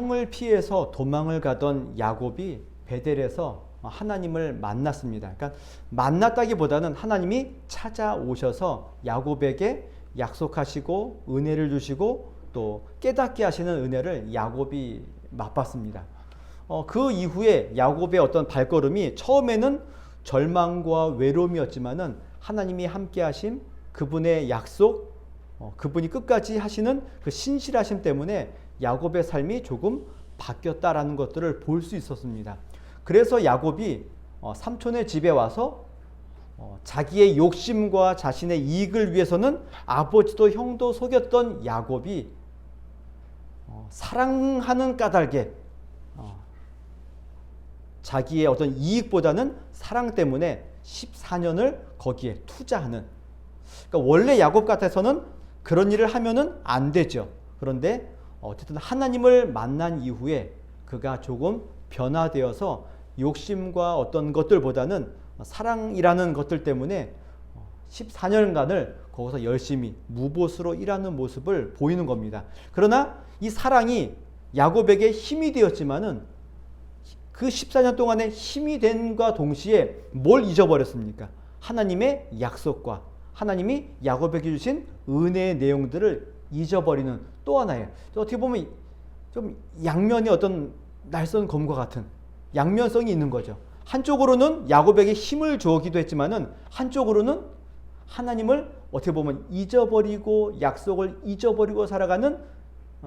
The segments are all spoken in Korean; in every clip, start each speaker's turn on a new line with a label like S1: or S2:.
S1: 형을 피해서 도망을 가던 야곱이 베델에서 하나님을 만났습니다. 그러니까 만났다기보다는 하나님이 찾아오셔서 야곱에게 약속하시고 은혜를 주시고 또 깨닫게 하시는 은혜를 야곱이 맛봤습니다. 그 이후에 야곱의 어떤 발걸음이 처음에는 절망과 외로움이었지만은 하나님이 함께 하심, 그분의 약속, 그분이 끝까지 하시는 그 신실하심 때문에 야곱의 삶이 조금 바뀌었다라는 것들을 볼 수 있었습니다. 그래서 야곱이 삼촌의 집에 와서 자기의 욕심과 자신의 이익을 위해서는 아버지도 형도 속였던 야곱이 사랑하는 까닭에 자기의 어떤 이익보다는 사랑 때문에 14년을 거기에 투자하는, 그러니까 원래 야곱 같아서는 그런 일을 하면은 안 되죠. 그런데 어쨌든 하나님을 만난 이후에 그가 조금 변화되어서 욕심과 어떤 것들보다는 사랑이라는 것들 때문에 14년간을 거기서 열심히 무보수로 일하는 모습을 보이는 겁니다. 그러나 이 사랑이 야곱에게 힘이 되었지만은 그 14년 동안에 힘이 된과 동시에 뭘 잊어버렸습니까? 하나님의 약속과 하나님이 야곱에게 주신 은혜의 내용들을 잊어버리는 또 하나예요. 어떻게 보면 좀 양면의 어떤 날선 검과 같은 양면성이 있는 거죠. 한쪽으로는 야곱에게 힘을 주었기도 했지만은 한쪽으로는 하나님을 어떻게 보면 잊어버리고 약속을 잊어버리고 살아가는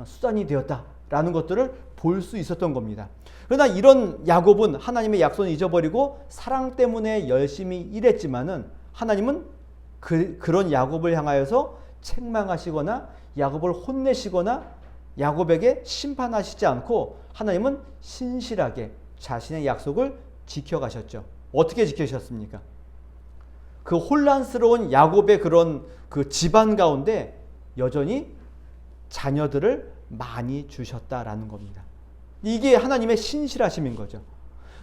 S1: 수단이 되었다라는 것들을 볼 수 있었던 겁니다. 그러나 이런 야곱은 하나님의 약속을 잊어버리고 사랑 때문에 열심히 일했지만은 하나님은 그런 야곱을 향하여서 책망하시거나 야곱을 혼내시거나 야곱에게 심판하시지 않고 하나님은 신실하게 자신의 약속을 지켜가셨죠. 어떻게 지켜주셨습니까? 그 혼란스러운 야곱의 그런 그 집안 가운데 여전히 자녀들을 많이 주셨다라는 겁니다. 이게 하나님의 신실하심인 거죠.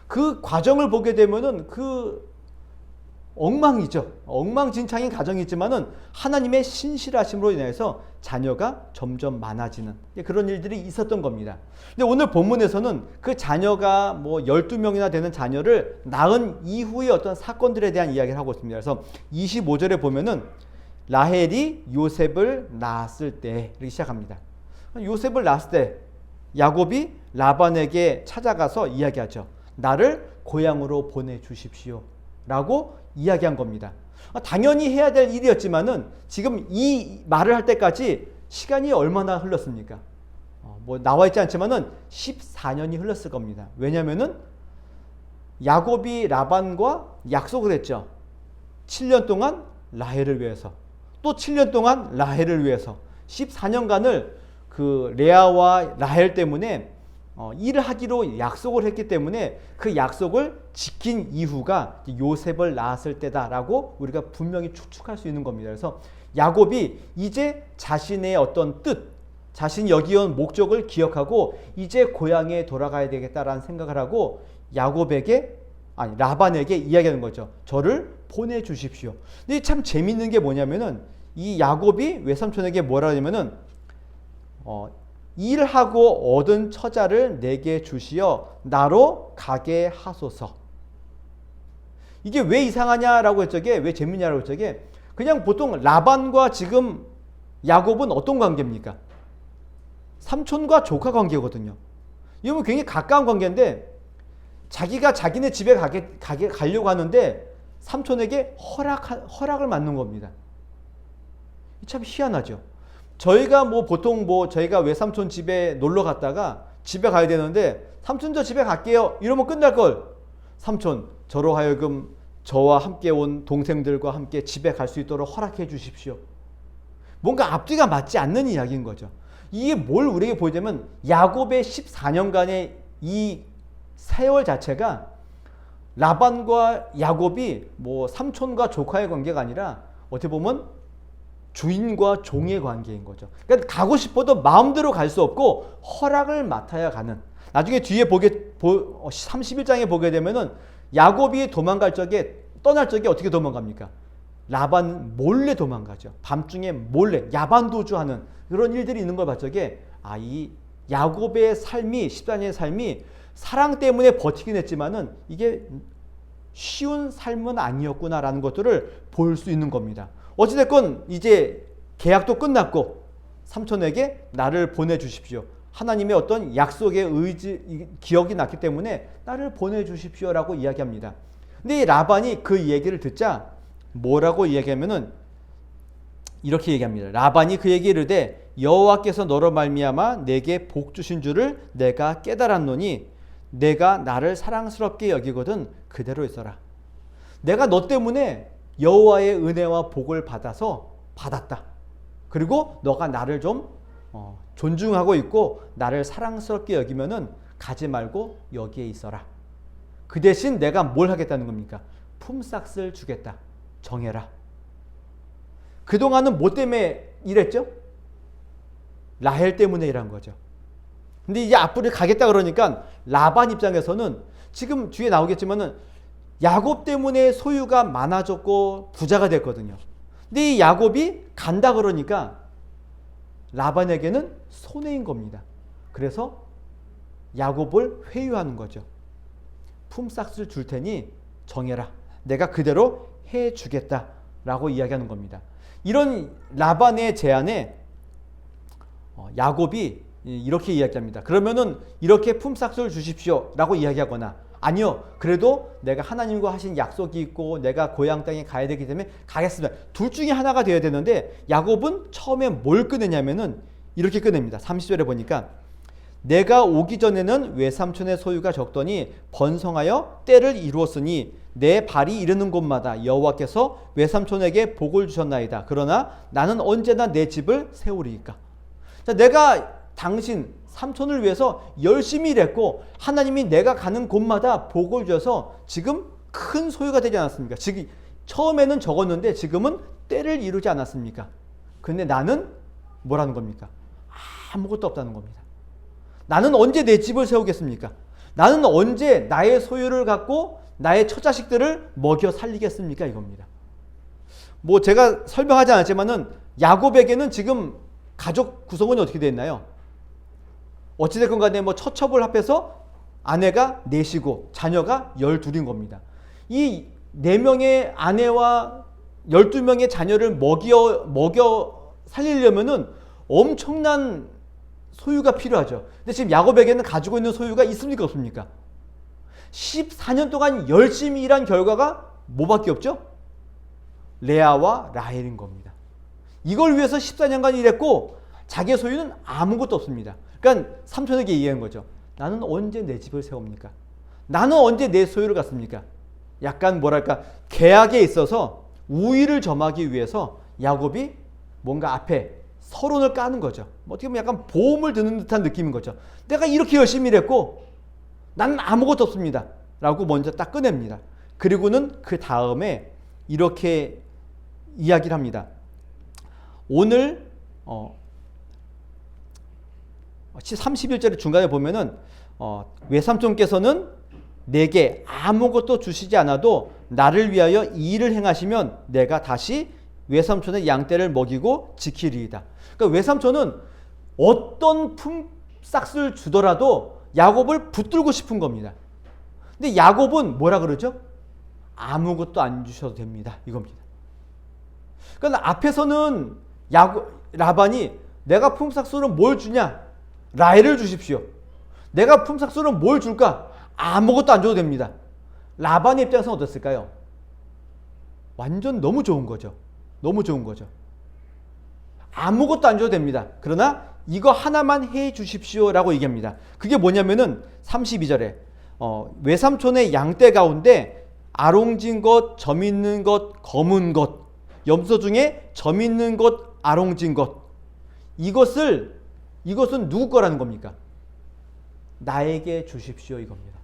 S1: 그 과정을 보게 되면은 그 엉망이죠. 엉망진창인 가정이 있지만은 하나님의 신실하심으로 인해서 자녀가 점점 많아지는 그런 일들이 있었던 겁니다. 근데 오늘 본문에서는 그 자녀가 뭐 12명이나 되는 자녀를 낳은 이후의 어떤 사건들에 대한 이야기를 하고 있습니다. 그래서 25절에 보면은 라헬이 요셉을 낳았을 때 이렇게 시작합니다. 요셉을 낳았을 때 야곱이 라반에게 찾아가서 이야기하죠. 나를 고향으로 보내주십시오 라고 이야기한 겁니다. 당연히 해야 될 일이었지만은 지금 이 말을 할 때까지 시간이 얼마나 흘렀습니까? 뭐 나와 있지 않지만은 14년이 흘렀을 겁니다. 왜냐면은 야곱이 라반과 약속을 했죠. 7년 동안 라헬을 위해서, 또 7년 동안 라헬을 위해서 14년간을 그 레아와 라헬 때문에 일을 하기로 약속을 했기 때문에 그 약속을 지킨 이후가 요셉을 낳았을 때다라고 우리가 분명히 추측할 수 있는 겁니다. 그래서 야곱이 이제 자신의 어떤 뜻, 자신이 여기 온 목적을 기억하고 이제 고향에 돌아가야 되겠다라는 생각을 하고 라반에게 이야기하는 거죠. 저를 보내주십시오. 근데 참 재밌는 게 뭐냐면은 이 야곱이 외삼촌에게 뭐라 하냐면은 일하고 얻은 처자를 내게 주시어 나로 가게 하소서. 이게 왜 이상하냐라고 했저게, 왜 재밌냐라고 했저게, 그냥 보통 라반과 지금 야곱은 어떤 관계입니까? 삼촌과 조카 관계거든요. 이건 굉장히 가까운 관계인데 자기가 자기네 집에 가려고 하는데 삼촌에게 허락을 받는 겁니다. 참 희한하죠. 저희가 뭐 보통 저희가 외삼촌 집에 놀러 갔다가 집에 가야 되는데 삼촌 저 집에 갈게요 이러면 끝날 걸, 삼촌 저로 하여금 저와 함께 온 동생들과 함께 집에 갈 수 있도록 허락해 주십시오. 뭔가 앞뒤가 맞지 않는 이야기인 거죠. 이게 뭘 우리에게 보여주면 야곱의 14년간의 이 세월 자체가 라반과 야곱이 뭐 삼촌과 조카의 관계가 아니라 어떻게 보면 주인과 종의 관계인 거죠. 그러니까 가고 싶어도 마음대로 갈 수 없고 허락을 맡아야 가는. 나중에 뒤에 31장에 보게 되면은 야곱이 떠날 적에 어떻게 도망갑니까? 라반 몰래 도망가죠. 밤중에 몰래 야반도주하는 그런 일들이 있는 걸 봤을 적에 이 야곱의 삶이 14년의 삶이 사랑 때문에 버티긴 했지만은 이게 쉬운 삶은 아니었구나라는 것들을 볼 수 있는 겁니다. 어찌됐건 이제 계약도 끝났고 삼촌에게 나를 보내주십시오. 하나님의 어떤 약속의 기억이 났기 때문에 나를 보내주십시오라고 이야기합니다. 근데 이 라반이 그 얘기를 듣자 뭐라고 이야기하면은 이렇게 얘기합니다. 라반이 그에게 이르되 여호와께서 너로 말미암아 내게 복 주신 줄을 내가 깨달았노니 내가 나를 사랑스럽게 여기거든 그대로 있어라. 내가 너 때문에 여호와의 은혜와 복을 받았다. 그리고 너가 나를 좀 존중하고 있고 나를 사랑스럽게 여기면은 가지 말고 여기에 있어라. 그 대신 내가 뭘 하겠다는 겁니까? 품삯을 주겠다. 정해라. 그동안은 뭐 때문에 일했죠? 라헬 때문에 일한 거죠. 근데 이제 앞으로 가겠다 그러니까 라반 입장에서는 지금 뒤에 나오겠지만은 야곱 때문에 소유가 많아졌고 부자가 됐거든요. 근데 이 야곱이 간다 그러니까 라반에게는 손해인 겁니다. 그래서 야곱을 회유하는 거죠. 품삯을 줄 테니 정해라. 내가 그대로 해주겠다라고 이야기하는 겁니다. 이런 라반의 제안에 야곱이 이렇게 이야기합니다. 그러면은 이렇게 품삯을 주십시오라고 이야기하거나 아니요. 그래도 내가 하나님과 하신 약속이 있고 내가 고향 땅에 가야 되기 때문에 가겠습니다. 둘 중에 하나가 되어야 되는데 야곱은 처음에 뭘 꺼내냐면은 이렇게 꺼냅니다. 30절에 보니까 내가 오기 전에는 외삼촌의 소유가 적더니 번성하여 때를 이루었으니 내 발이 이르는 곳마다 여호와께서 외삼촌에게 복을 주셨나이다. 그러나 나는 언제나 내 집을 세우리이까. 자, 내가 당신 삼촌을 위해서 열심히 일했고 하나님이 내가 가는 곳마다 복을 주셔서 지금 큰 소유가 되지 않았습니까? 지금 처음에는 적었는데 지금은 때를 이루지 않았습니까? 근데 나는 뭐라는 겁니까? 아무것도 없다는 겁니다. 나는 언제 내 집을 세우겠습니까? 나는 언제 나의 소유를 갖고 나의 처자식들을 먹여 살리겠습니까? 이겁니다. 뭐 제가 설명하지 않았지만은 야곱에게는 지금 가족 구성원이 어떻게 되어 있나요? 어찌됐건 간에 뭐 처첩을 합해서 아내가 4이고 자녀가 12인 겁니다. 이 4명의 아내와 12명의 자녀를 먹여 살리려면은 엄청난 소유가 필요하죠. 근데 지금 야곱에게는 가지고 있는 소유가 있습니까? 없습니까? 14년 동안 열심히 일한 결과가 뭐밖에 없죠? 레아와 라헬인 겁니다. 이걸 위해서 14년간 일했고 자기의 소유는 아무것도 없습니다. 그러니까 삼촌에게 얘기한 거죠. 나는 언제 내 집을 세웁니까? 나는 언제 내 소유를 갖습니까? 약간 뭐랄까 계약에 있어서 우위를 점하기 위해서 야곱이 뭔가 앞에 서론을 까는 거죠. 어떻게 보면 약간 보험을 드는 듯한 느낌인 거죠. 내가 이렇게 열심히 일했고 나는 아무것도 없습니다. 라고 먼저 딱 꺼냅니다. 그리고는 그 다음에 이렇게 이야기를 합니다. 오늘 31절의 중간에 보면은 외삼촌께서는 내게 아무것도 주시지 않아도 나를 위하여 이 일을 행하시면 내가 다시 외삼촌의 양떼를 먹이고 지키리이다. 그러니까 외삼촌은 어떤 품삯을 주더라도 야곱을 붙들고 싶은 겁니다. 근데 야곱은 뭐라 그러죠? 아무것도 안 주셔도 됩니다. 이겁니다. 그러니까 앞에서는 라반이 내가 품삯으로 뭘 주냐? 라헬을 주십시오. 내가 품삯으로 뭘 줄까? 아무것도 안 줘도 됩니다. 라반의 입장에서는 어땠을까요? 완전 너무 좋은 거죠. 너무 좋은 거죠. 아무것도 안 줘도 됩니다. 그러나 이거 하나만 해 주십시오라고 얘기합니다. 그게 뭐냐면은 32절에 외삼촌의 양떼 가운데 아롱진 것, 점 있는 것, 검은 것, 염소 중에 점 있는 것, 아롱진 것, 이것은 누구 거라는 겁니까? 나에게 주십시오 이겁니다.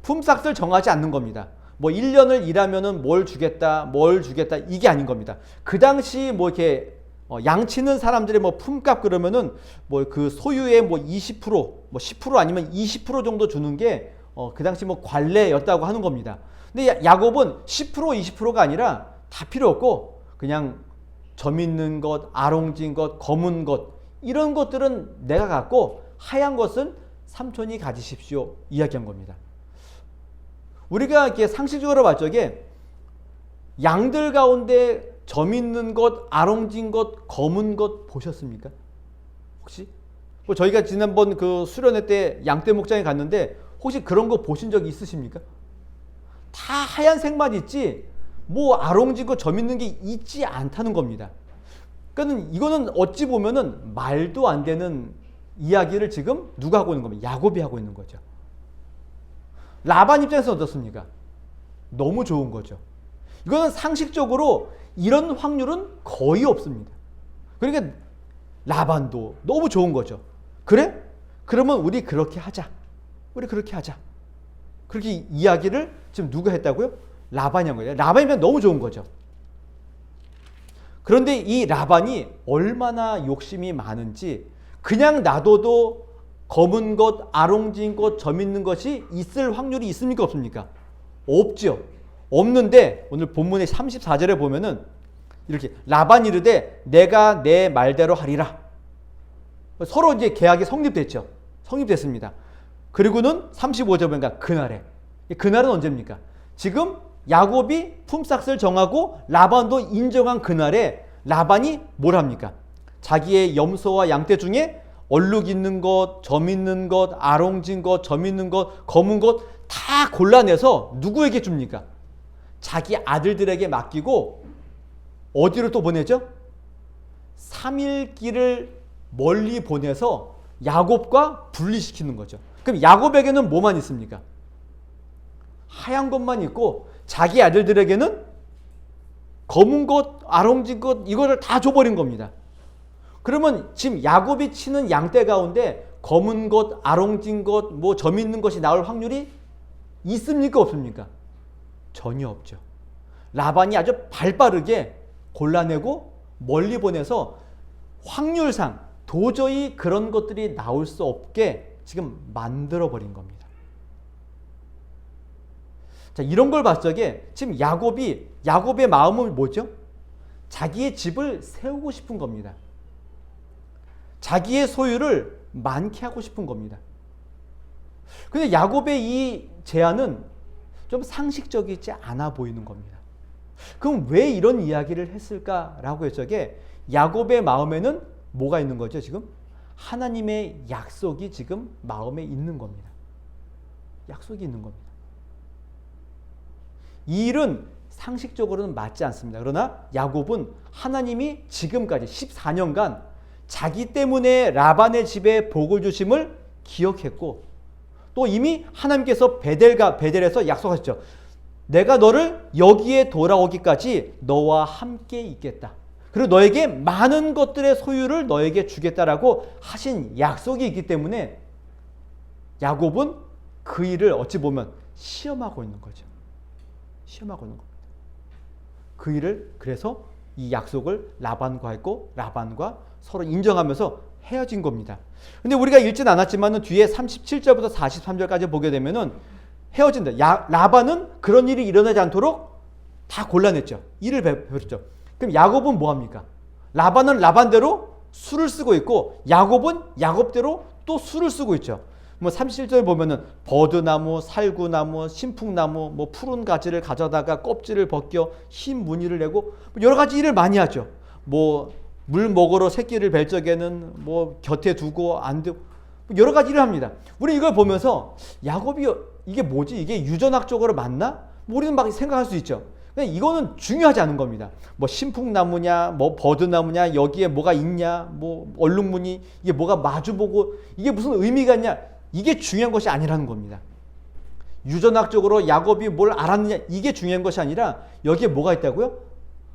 S1: 품삯을 정하지 않는 겁니다. 뭐 1년을 일하면은 뭘 주겠다 이게 아닌 겁니다. 그 당시 뭐 이렇게 양치는 사람들의 뭐 품값 그러면은 뭐 그 소유의 뭐 20%, 뭐 10% 아니면 20% 정도 주는 게 그 당시 뭐 관례였다고 하는 겁니다. 근데 야곱은 10%, 20%가 아니라 다 필요 없고 그냥 점 있는 것, 아롱진 것, 검은 것 이런 것들은 내가 갖고 하얀 것은 삼촌이 가지십시오 이야기한 겁니다. 우리가 이렇게 상식적으로 봤죠. 이게 양들 가운데 점 있는 것, 아롱진 것, 검은 것 보셨습니까? 혹시? 뭐 저희가 지난번 그 수련회 때 양떼 목장에 갔는데 혹시 그런 거 보신 적 있으십니까? 다 하얀색만 있지 뭐 아롱진 것, 점 있는 게 있지 않다는 겁니다. 그러니까 이거는 어찌 보면은 말도 안 되는 이야기를 지금 누가 하고 있는 겁니까? 야곱이 하고 있는 거죠. 라반 입장에서는 어떻습니까? 너무 좋은 거죠. 이거는 상식적으로 이런 확률은 거의 없습니다. 그러니까 라반도 너무 좋은 거죠. 그래? 그러면 우리 그렇게 하자. 우리 그렇게 하자. 그렇게 이야기를 지금 누가 했다고요? 라반이 한 거예요. 라반이면 너무 좋은 거죠. 그런데 이 라반이 얼마나 욕심이 많은지 그냥 놔둬도 검은 것, 아롱진 것, 점 있는 것이 있을 확률이 있습니까? 없습니까? 없죠. 없는데 오늘 본문의 34절에 보면은 이렇게 라반이 이르되 내가 내 말대로 하리라. 서로 이제 계약이 성립됐죠. 성립됐습니다. 그리고는 35절 보니까 그날에. 그날은 언제입니까? 지금 야곱이 품삯을 정하고 라반도 인정한 그날에 라반이 뭘 합니까? 자기의 염소와 양떼 중에 얼룩 있는 것, 점 있는 것, 아롱진 것, 점 있는 것, 검은 것 다 골라내서 누구에게 줍니까? 자기 아들들에게 맡기고 어디로 또 보내죠? 3일 길을 멀리 보내서 야곱과 분리시키는 거죠. 그럼 야곱에게는 뭐만 있습니까? 하얀 것만 있고 자기 아들들에게는 검은 것, 아롱진 것 이거를 다 줘버린 겁니다. 그러면 지금 야곱이 치는 양떼 가운데 검은 것, 아롱진 것, 뭐 점 있는 것이 나올 확률이 있습니까? 없습니까? 전혀 없죠. 라반이 아주 발빠르게 골라내고 멀리 보내서 확률상 도저히 그런 것들이 나올 수 없게 지금 만들어버린 겁니다. 자, 이런 걸 봤을 적에 지금 야곱의 마음은 뭐죠? 자기의 집을 세우고 싶은 겁니다. 자기의 소유를 많게 하고 싶은 겁니다. 근데 야곱의 이 제안은 좀 상식적이지 않아 보이는 겁니다. 그럼 왜 이런 이야기를 했을까라고 했을 적에 야곱의 마음에는 뭐가 있는 거죠? 지금 하나님의 약속이 지금 마음에 있는 겁니다. 약속이 있는 겁니다. 이 일은 상식적으로는 맞지 않습니다. 그러나 야곱은 하나님이 지금까지 14년간 자기 때문에 라반의 집에 복을 주심을 기억했고 또 이미 하나님께서 베델에서 약속하셨죠. 내가 너를 여기에 돌아오기까지 너와 함께 있겠다. 그리고 너에게 많은 것들의 소유를 너에게 주겠다라고 하신 약속이 있기 때문에 야곱은 그 일을 어찌 보면 시험하고 있는 거죠. 시험하고 있는 겁니다. 그 일을 그래서 이 약속을 라반과 했고 라반과 서로 인정하면서 헤어진 겁니다. 근데 우리가 읽진 않았지만은 뒤에 37절부터 43절까지 보게 되면은 헤어진다. 라반은 그런 일이 일어나지 않도록 다 골라냈죠. 일을 베풀었죠. 그럼 야곱은 뭐 합니까? 라반은 라반대로 수를 쓰고 있고 야곱은 야곱대로 또 수를 쓰고 있죠. 뭐 37절 보면은 버드나무, 살구나무, 신풍나무, 뭐 푸른 가지를 가져다가 껍질을 벗겨 흰 무늬를 내고 여러 가지 일을 많이 하죠. 뭐 물 먹으러 새끼를 뵐 적에는 뭐 곁에 두고 안 두고 여러 가지 일을 합니다. 우리 이걸 보면서 야곱이 이게 뭐지? 이게 유전학적으로 맞나? 뭐 우리는 막 생각할 수 있죠. 근데 이거는 중요하지 않은 겁니다. 뭐 신풍나무냐, 뭐 버드나무냐, 여기에 뭐가 있냐, 뭐 얼룩무늬 이게 뭐가 마주보고 이게 무슨 의미가 있냐? 이게 중요한 것이 아니라는 겁니다. 유전학적으로 야곱이 뭘 알았느냐 이게 중요한 것이 아니라 여기에 뭐가 있다고요?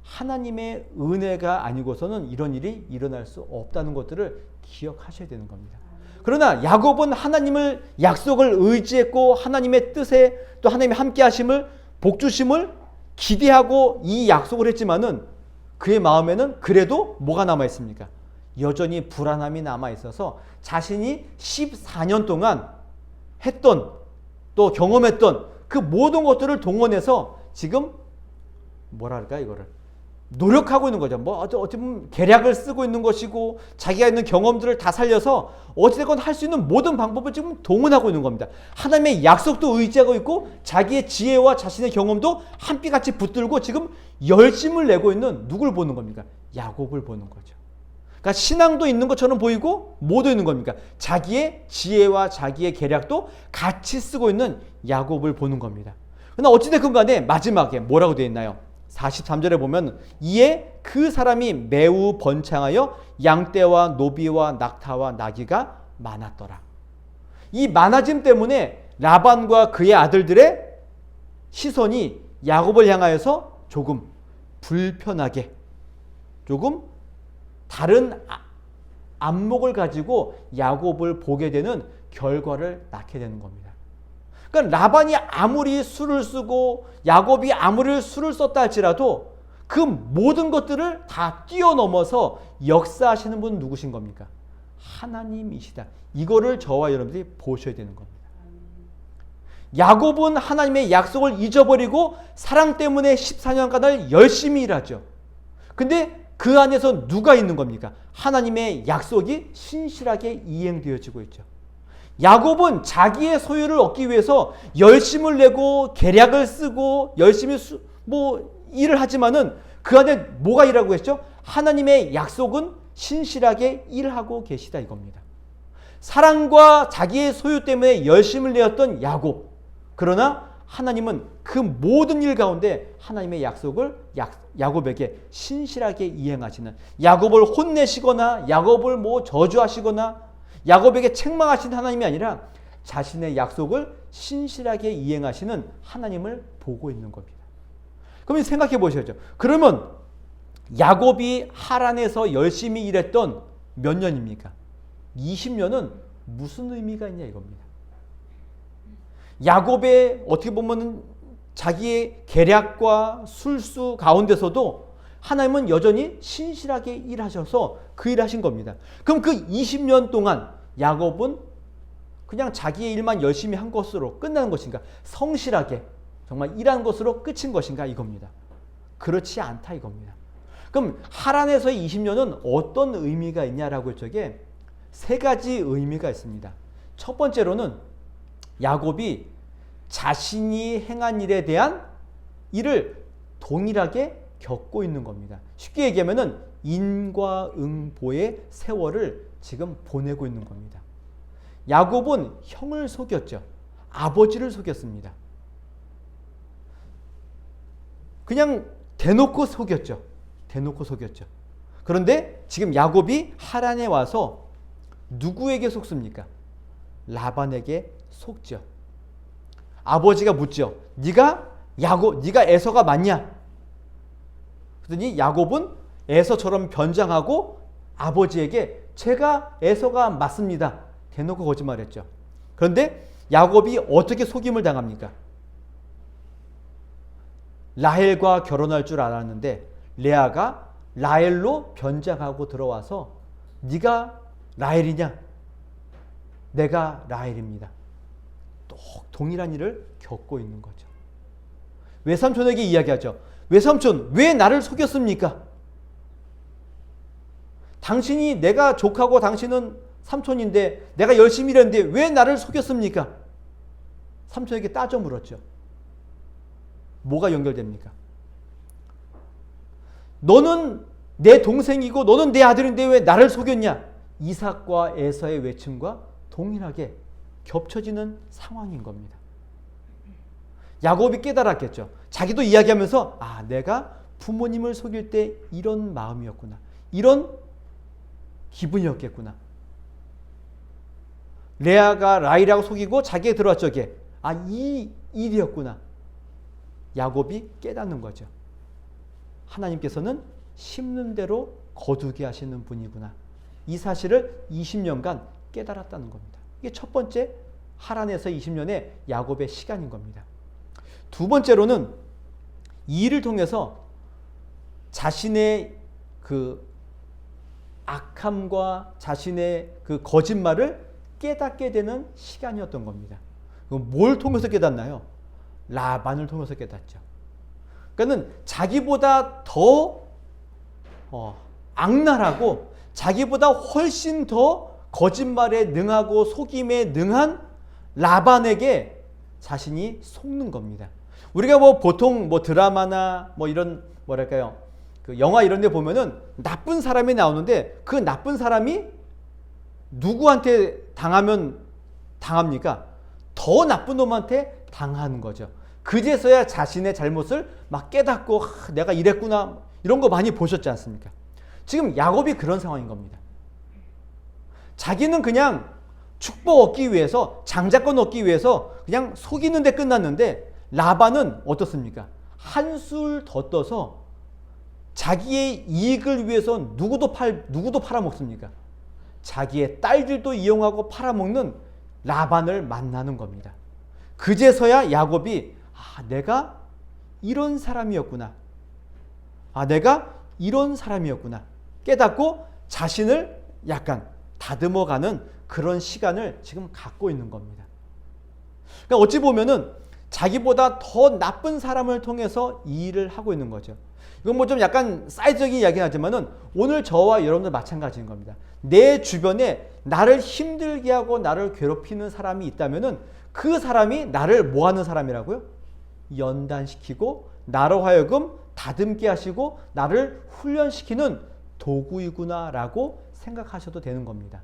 S1: 하나님의 은혜가 아니고서는 이런 일이 일어날 수 없다는 것들을 기억하셔야 되는 겁니다. 그러나 야곱은 하나님을 약속을 의지했고 하나님의 뜻에 또 하나님의 함께 하심을 복주심을 기대하고 이 약속을 했지만은 그의 마음에는 그래도 뭐가 남아 있습니까? 여전히 불안함이 남아 있어서 자신이 14년 동안 했던 또 경험했던 그 모든 것들을 동원해서 지금 뭐랄까 이거를 노력하고 있는 거죠. 뭐 어찌 보면 계략을 쓰고 있는 것이고 자기가 있는 경험들을 다 살려서 어찌됐건 할 수 있는 모든 방법을 지금 동원하고 있는 겁니다. 하나님의 약속도 의지하고 있고 자기의 지혜와 자신의 경험도 한피같이 붙들고 지금 열심을 내고 있는 누굴 보는 겁니까? 야곱을 보는 거죠. 그러니까 신앙도 있는 것처럼 보이고 뭐도 있는 겁니까? 자기의 지혜와 자기의 계략도 같이 쓰고 있는 야곱을 보는 겁니다. 그러나 어찌됐건 간에 마지막에 뭐라고 되어 있나요? 43절에 보면 이에 그 사람이 매우 번창하여 양떼와 노비와 낙타와 나귀가 많았더라. 이 많아짐 때문에 라반과 그의 아들들의 시선이 야곱을 향하여서 조금 불편하게 조금 다른 안목을 가지고 야곱을 보게 되는 결과를 낳게 되는 겁니다. 그러니까 라반이 아무리 수를 쓰고 야곱이 아무리 수를 썼다 할지라도 그 모든 것들을 다 뛰어넘어서 역사하시는 분은 누구신 겁니까? 하나님이시다. 이거를 저와 여러분들이 보셔야 되는 겁니다. 야곱은 하나님의 약속을 잊어버리고 사랑 때문에 14년간을 열심히 일하죠. 근데 그 안에서 누가 있는 겁니까? 하나님의 약속이 신실하게 이행되어지고 있죠. 야곱은 자기의 소유를 얻기 위해서 열심을 내고 계략을 쓰고 열심히 일을 하지만은 그 안에 뭐가 일하고 있죠? 하나님의 약속은 신실하게 일하고 계시다 이겁니다. 사랑과 자기의 소유 때문에 열심을 내었던 야곱. 그러나 하나님은 그 모든 일 가운데 하나님의 약속을 야곱에게 신실하게 이행하시는, 야곱을 혼내시거나 야곱을 저주하시거나 야곱에게 책망하신 하나님이 아니라 자신의 약속을 신실하게 이행하시는 하나님을 보고 있는 겁니다. 그러면 생각해 보셔야죠. 그러면 야곱이 하란에서 열심히 일했던 몇 년입니까? 20년은 무슨 의미가 있냐 이겁니다. 야곱의 어떻게 보면 자기의 계략과 술수 가운데서도 하나님은 여전히 신실하게 일하셔서 그 일하신 겁니다. 그럼 그 20년 동안 야곱은 그냥 자기의 일만 열심히 한 것으로 끝나는 것인가? 성실하게 정말 일한 것으로 끝인 것인가? 이겁니다. 그렇지 않다 이겁니다. 그럼 하란에서의 20년은 어떤 의미가 있냐라고 저게 세 가지 의미가 있습니다. 첫 번째로는 야곱이 자신이 행한 일에 대한 일을 동일하게 겪고 있는 겁니다. 쉽게 얘기하면은 인과응보의 세월을 지금 보내고 있는 겁니다. 야곱은 형을 속였죠. 아버지를 속였습니다. 그냥 대놓고 속였죠. 그런데 지금 야곱이 하란에 와서 누구에게 속습니까? 라반에게 속죠. 아버지가 묻죠. 네가 에서가 맞냐? 그러더니 야곱은 에서처럼 변장하고 아버지에게 제가 에서가 맞습니다. 대놓고 거짓말했죠. 그런데 야곱이 어떻게 속임을 당합니까? 라헬과 결혼할 줄 알았는데 레아가 라헬로 변장하고 들어와서 네가 라헬이냐? 내가 라헬입니다. 또 동일한 일을 겪고 있는 거죠. 외삼촌에게 이야기하죠. 외삼촌, 왜 나를 속였습니까? 당신이 내가 족하고 당신은 삼촌인데 내가 열심히 일했는데 왜 나를 속였습니까? 삼촌에게 따져 물었죠. 뭐가 연결됩니까? 너는 내 동생이고 너는 내 아들인데 왜 나를 속였냐? 이삭과 에서의 외침과 동일하게 겹쳐지는 상황인 겁니다. 야곱이 깨달았겠죠. 자기도 이야기하면서 내가 부모님을 속일 때 이런 마음이었구나. 이런 기분이었겠구나. 레아가 라헬하고 속이고 자기에 들어왔죠. 이 일이었구나. 야곱이 깨닫는 거죠. 하나님께서는 심는 대로 거두게 하시는 분이구나. 이 사실을 20년간 깨달았다는 겁니다. 이게 첫 번째 하란에서 20년의 야곱의 시간인 겁니다. 두 번째로는 이 일을 통해서 자신의 그 악함과 자신의 그 거짓말을 깨닫게 되는 시간이었던 겁니다. 뭘 통해서 깨닫나요? 라반을 통해서 깨닫죠. 그러니까 자기보다 더 악랄하고 자기보다 훨씬 더 거짓말에 능하고 속임에 능한 라반에게 자신이 속는 겁니다. 우리가 보통 드라마나 이런 뭐랄까요, 그 영화 이런 데 보면은 나쁜 사람이 나오는데 그 나쁜 사람이 누구한테 당합니까? 더 나쁜 놈한테 당하는 거죠. 그제서야 자신의 잘못을 막 깨닫고 내가 이랬구나 이런 거 많이 보셨지 않습니까? 지금 야곱이 그런 상황인 겁니다. 자기는 그냥 축복 얻기 위해서, 장자권 얻기 위해서 그냥 속이는 데 끝났는데 라반은 어떻습니까? 한술 더 떠서 자기의 이익을 위해서 누구도 팔아먹습니까? 자기의 딸들도 이용하고 팔아먹는 라반을 만나는 겁니다. 그제서야 야곱이 내가 이런 사람이었구나. 내가 이런 사람이었구나. 깨닫고 자신을 약간 다듬어가는 그런 시간을 지금 갖고 있는 겁니다. 그러니까 어찌 보면은 자기보다 더 나쁜 사람을 통해서 이 일을 하고 있는 거죠. 이건 좀 약간 사이즈적인 이야기는 하지만은 오늘 저와 여러분들 마찬가지인 겁니다. 내 주변에 나를 힘들게 하고 나를 괴롭히는 사람이 있다면은 그 사람이 나를 뭐 하는 사람이라고요? 연단시키고 나로 하여금 다듬게 하시고 나를 훈련시키는 도구이구나라고 생각하셔도 되는 겁니다.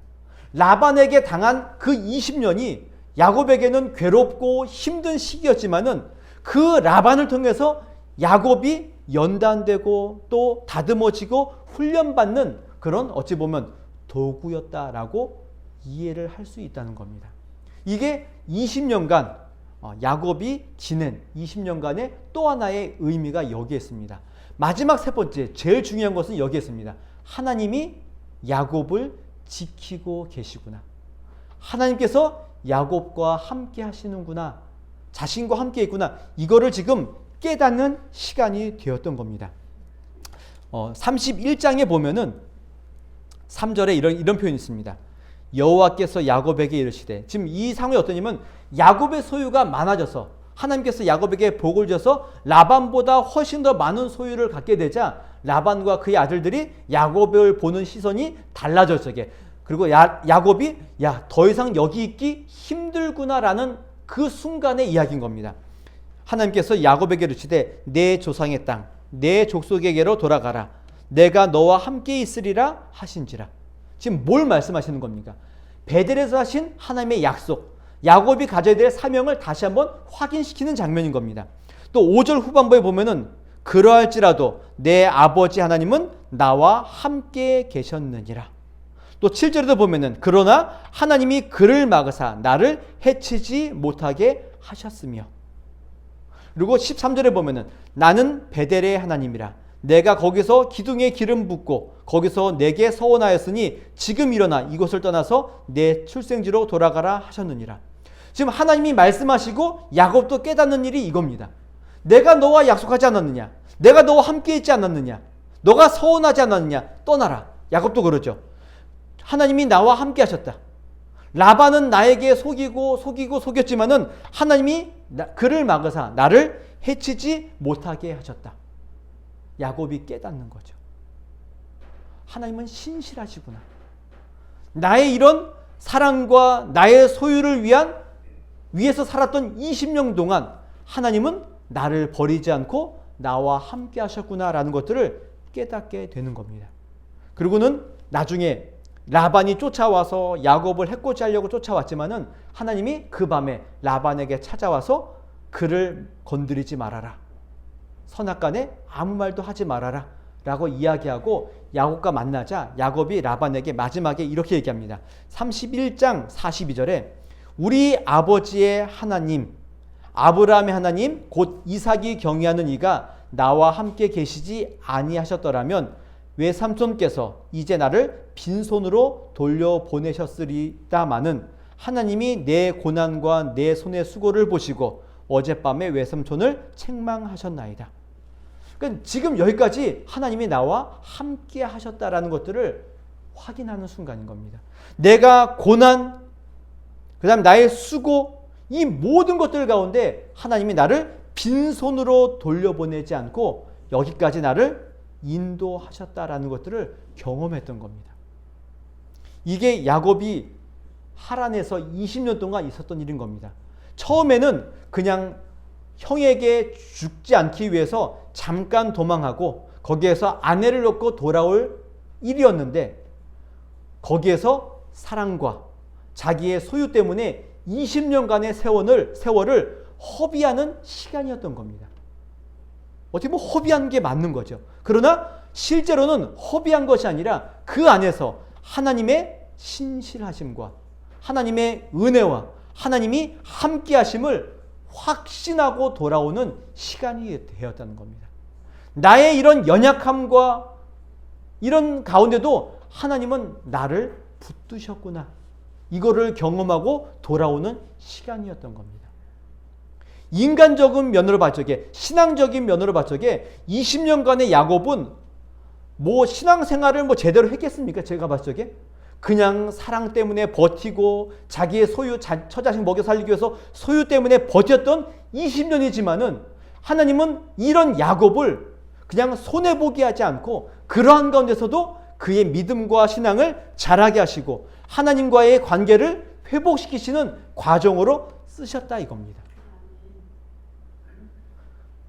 S1: 라반에게 당한 그 20년이 야곱에게는 괴롭고 힘든 시기였지만은 그 라반을 통해서 야곱이 연단되고 또 다듬어지고 훈련받는 그런 어찌 보면 도구였다라고 이해를 할 수 있다는 겁니다. 이게 20년간 야곱이 지낸 20년간의 또 하나의 의미가 여기에 있습니다. 마지막 세 번째, 제일 중요한 것은 여기에 있습니다. 하나님이 야곱을 지키고 계시구나. 하나님께서 야곱과 함께 하시는구나. 자신과 함께 있구나. 이거를 지금 깨닫는 시간이 되었던 겁니다. 31장에 보면은 3절에 이런 표현이 있습니다. 여호와께서 야곱에게 이르시되, 지금 이 상황이 어떠냐면 야곱의 소유가 많아져서 하나님께서 야곱에게 복을 줘서 라반보다 훨씬 더 많은 소유를 갖게 되자 라반과 그의 아들들이 야곱을 보는 시선이 달라졌어요. 그리고 야곱이 더 이상 여기 있기 힘들구나라는 그 순간의 이야기인 겁니다. 하나님께서 야곱에게 이르시되 내 조상의 땅, 내 족속에게로 돌아가라. 내가 너와 함께 있으리라 하신지라. 지금 뭘 말씀하시는 겁니까? 베델에서 하신 하나님의 약속, 야곱이 가져야 될 사명을 다시 한번 확인시키는 장면인 겁니다. 또 5절 후반부에 보면은 그러할지라도 내 아버지 하나님은 나와 함께 계셨느니라. 또 7절에도 보면은 그러나 하나님이 그를 막으사 나를 해치지 못하게 하셨으며, 그리고 13절에 보면은 나는 베델의 하나님이라. 내가 거기서 기둥에 기름 붓고 거기서 내게 서원하였으니 지금 일어나 이곳을 떠나서 내 출생지로 돌아가라 하셨느니라. 지금 하나님이 말씀하시고 야곱도 깨닫는 일이 이겁니다. 내가 너와 약속하지 않았느냐? 내가 너와 함께 있지 않았느냐? 너가 서원하지 않았느냐? 떠나라. 야곱도 그러죠. 하나님이 나와 함께 하셨다. 라반은 나에게 속였지만은 하나님이 그를 막으사 나를 해치지 못하게 하셨다. 야곱이 깨닫는 거죠. 하나님은 신실하시구나. 나의 이런 사랑과 나의 소유를 위해서 살았던 20년 동안 하나님은 나를 버리지 않고 나와 함께 하셨구나라는 것들을 깨닫게 되는 겁니다. 그리고는 나중에 라반이 쫓아와서 야곱을 해코지 하려고 쫓아왔지만은 하나님이 그 밤에 라반에게 찾아와서 그를 건드리지 말아라. 선악간에 아무 말도 하지 말아라 라고 이야기하고 야곱과 만나자 야곱이 라반에게 마지막에 이렇게 얘기합니다. 31장 42절에 우리 아버지의 하나님 아브라함의 하나님 곧 이삭이 경외하는 이가 나와 함께 계시지 아니하셨더라면 외삼촌께서 이제 나를 빈손으로 돌려보내셨으리다마는 하나님이 내 고난과 내 손의 수고를 보시고 어젯밤에 외삼촌을 책망하셨나이다. 그러니까 지금 여기까지 하나님이 나와 함께 하셨다라는 것들을 확인하는 순간인 겁니다. 내가 고난, 그 다음 나의 수고, 이 모든 것들 가운데 하나님이 나를 빈손으로 돌려보내지 않고 여기까지 나를 인도하셨다라는 것들을 경험했던 겁니다. 이게 야곱이 하란에서 20년 동안 있었던 일인 겁니다. 처음에는 그냥 형에게 죽지 않기 위해서 잠깐 도망하고 거기에서 아내를 놓고 돌아올 일이었는데 거기에서 사랑과 자기의 소유 때문에 20년간의 세월을 허비하는 시간이었던 겁니다. 어떻게 보면 허비한 게 맞는 거죠. 그러나 실제로는 허비한 것이 아니라 그 안에서 하나님의 신실하심과 하나님의 은혜와 하나님이 함께 하심을 확신하고 돌아오는 시간이 되었다는 겁니다. 나의 이런 연약함과 이런 가운데도 하나님은 나를 붙드셨구나. 이거를 경험하고 돌아오는 시간이었던 겁니다. 인간적인 면으로 봤을 적에, 신앙적인 면으로 봤을 적에 20년간의 야곱은 신앙생활을 제대로 했겠습니까? 제가 봤을 적에 그냥 사랑 때문에 버티고 자기의 소유, 처자식 먹여 살리기 위해서 소유 때문에 버텼던 20년이지만은 하나님은 이런 야곱을 그냥 손해보게 하지 않고 그러한 가운데서도 그의 믿음과 신앙을 자라게 하시고 하나님과의 관계를 회복시키시는 과정으로 쓰셨다 이겁니다.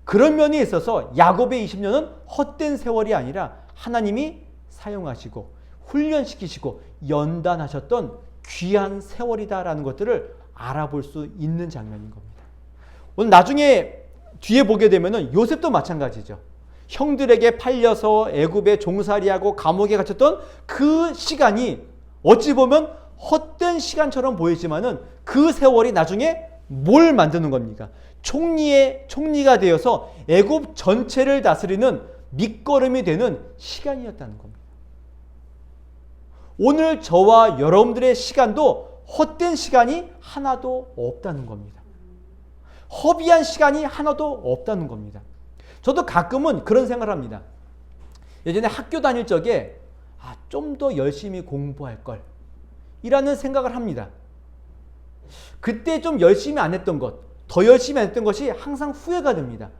S1: 그런 면에 있어서 야곱의 20년은 헛된 세월이 아니라 하나님이 사용하시고 훈련시키시고 연단하셨던 귀한 세월이다라는 것들을 알아볼 수 있는 장면인 겁니다. 오늘 나중에 뒤에 보게 되면은 요셉도 마찬가지죠. 형들에게 팔려서 애굽에 종살이하고 감옥에 갇혔던 그 시간이 어찌 보면 헛된 시간처럼 보이지만은 그 세월이 나중에 뭘 만드는 겁니까? 총리가 되어서 애굽 전체를 다스리는 밑거름이 되는 시간이었다는 겁니다. 오늘 저와 여러분들의 시간도 헛된 시간이 하나도 없다는 겁니다. 허비한 시간이 하나도 없다는 겁니다. 저도 가끔은 그런 생각을 합니다. 예전에 학교 다닐 적에 좀 더 열심히 공부할 걸 이라는 생각을 합니다. 그때 좀 열심히 안 했던 것, 더 열심히 안 했던 것이 항상 후회가 됩니다.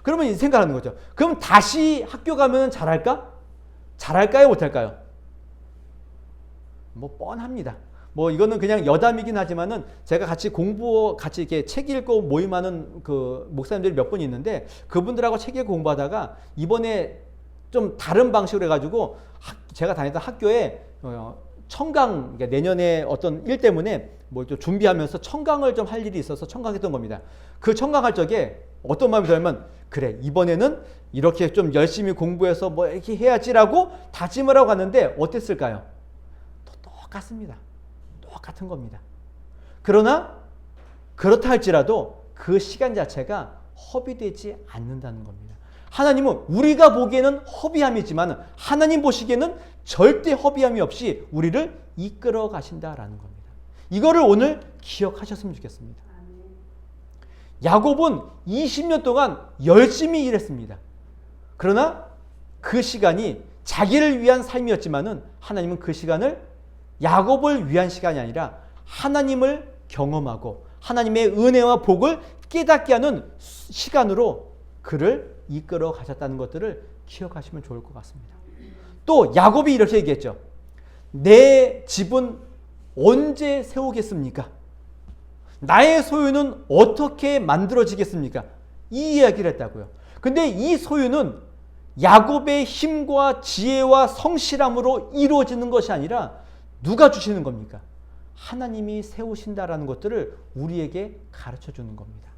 S1: 그러면 이 생각하는 거죠. 그럼 다시 학교 가면 잘할까? 잘할까요? 못할까요? 뻔합니다. 이거는 그냥 여담이긴 하지만은 제가 같이 이렇게 책 읽고 모임하는 그 목사님들이 몇 분 있는데 그분들하고 책 읽고 공부하다가 이번에 좀 다른 방식으로 해가지고 제가 다니던 학교에 청강, 그러니까 내년에 어떤 일 때문에 좀 준비하면서 청강을 좀 할 일이 있어서 청강했던 겁니다. 그 청강할 적에 어떤 마음이 들면 그래 이번에는 이렇게 좀 열심히 공부해서 이렇게 해야지라고 다짐을 하고 갔는데 어땠을까요? 똑같습니다. 똑같은 겁니다. 그러나 그렇다 할지라도 그 시간 자체가 허비되지 않는다는 겁니다. 하나님은 우리가 보기에는 허비함이지만 하나님 보시기에는 절대 허비함이 없이 우리를 이끌어 가신다라는 겁니다. 이거를 오늘 기억하셨으면 좋겠습니다. 야곱은 20년 동안 열심히 일했습니다. 그러나 그 시간이 자기를 위한 삶이었지만은 하나님은 그 시간을 야곱을 위한 시간이 아니라 하나님을 경험하고 하나님의 은혜와 복을 깨닫게 하는 시간으로 그를 이끌어 가셨다는 것들을 기억하시면 좋을 것 같습니다. 또 야곱이 이렇게 얘기했죠. 내 집은 언제 세우겠습니까? 나의 소유는 어떻게 만들어지겠습니까? 이 이야기를 했다고요. 근데 이 소유는 야곱의 힘과 지혜와 성실함으로 이루어지는 것이 아니라 누가 주시는 겁니까? 하나님이 세우신다라는 것들을 우리에게 가르쳐 주는 겁니다.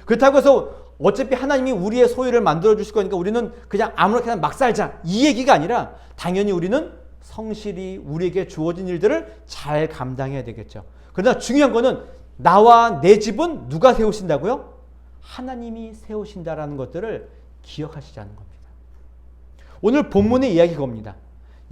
S1: 그렇다고 해서 어차피 하나님이 우리의 소유를 만들어 주실 거니까 우리는 그냥 아무렇게나 막 살자 이 얘기가 아니라 당연히 우리는 성실히 우리에게 주어진 일들을 잘 감당해야 되겠죠. 그러나 중요한 거는 나와 내 집은 누가 세우신다고요? 하나님이 세우신다라는 것들을 기억하시자는 겁니다. 오늘 본문의 이야기가 겁니다.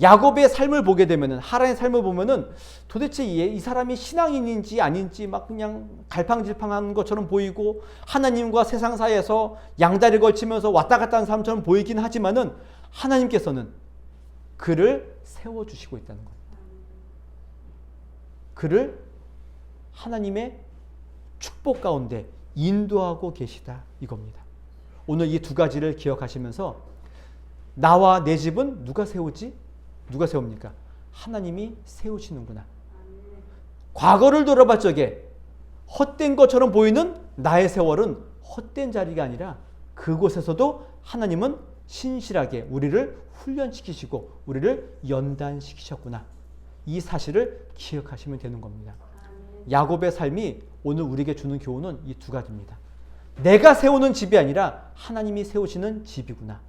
S1: 야곱의 삶을 보게 되면은 하란의 삶을 보면은 도대체 이 사람이 신앙인인지 아닌지 막 그냥 갈팡질팡한 것처럼 보이고 하나님과 세상 사이에서 양다리 걸치면서 왔다 갔다 하는 사람처럼 보이긴 하지만은 하나님께서는 그를 세워주시고 있다는 겁니다. 그를 하나님의 축복 가운데 인도하고 계시다 이겁니다. 오늘 이 두 가지를 기억하시면서 나와 내 집은 누가 세우지? 누가 세웁니까? 하나님이 세우시는구나. 과거를 돌아볼 적에 헛된 것처럼 보이는 나의 세월은 헛된 자리가 아니라 그곳에서도 하나님은 신실하게 우리를 훈련시키시고 우리를 연단시키셨구나. 이 사실을 기억하시면 되는 겁니다. 야곱의 삶이 오늘 우리에게 주는 교훈은 이 두 가지입니다. 내가 세우는 집이 아니라 하나님이 세우시는 집이구나.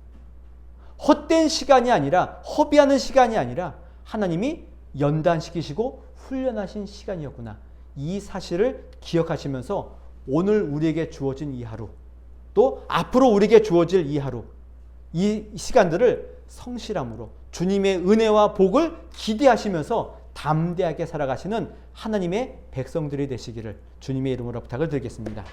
S1: 헛된 시간이 아니라 허비하는 시간이 아니라 하나님이 연단시키시고 훈련하신 시간이었구나. 이 사실을 기억하시면서 오늘 우리에게 주어진 이 하루, 또 앞으로 우리에게 주어질 이 하루, 이 시간들을 성실함으로 주님의 은혜와 복을 기대하시면서 담대하게 살아가시는 하나님의 백성들이 되시기를 주님의 이름으로 부탁을 드리겠습니다.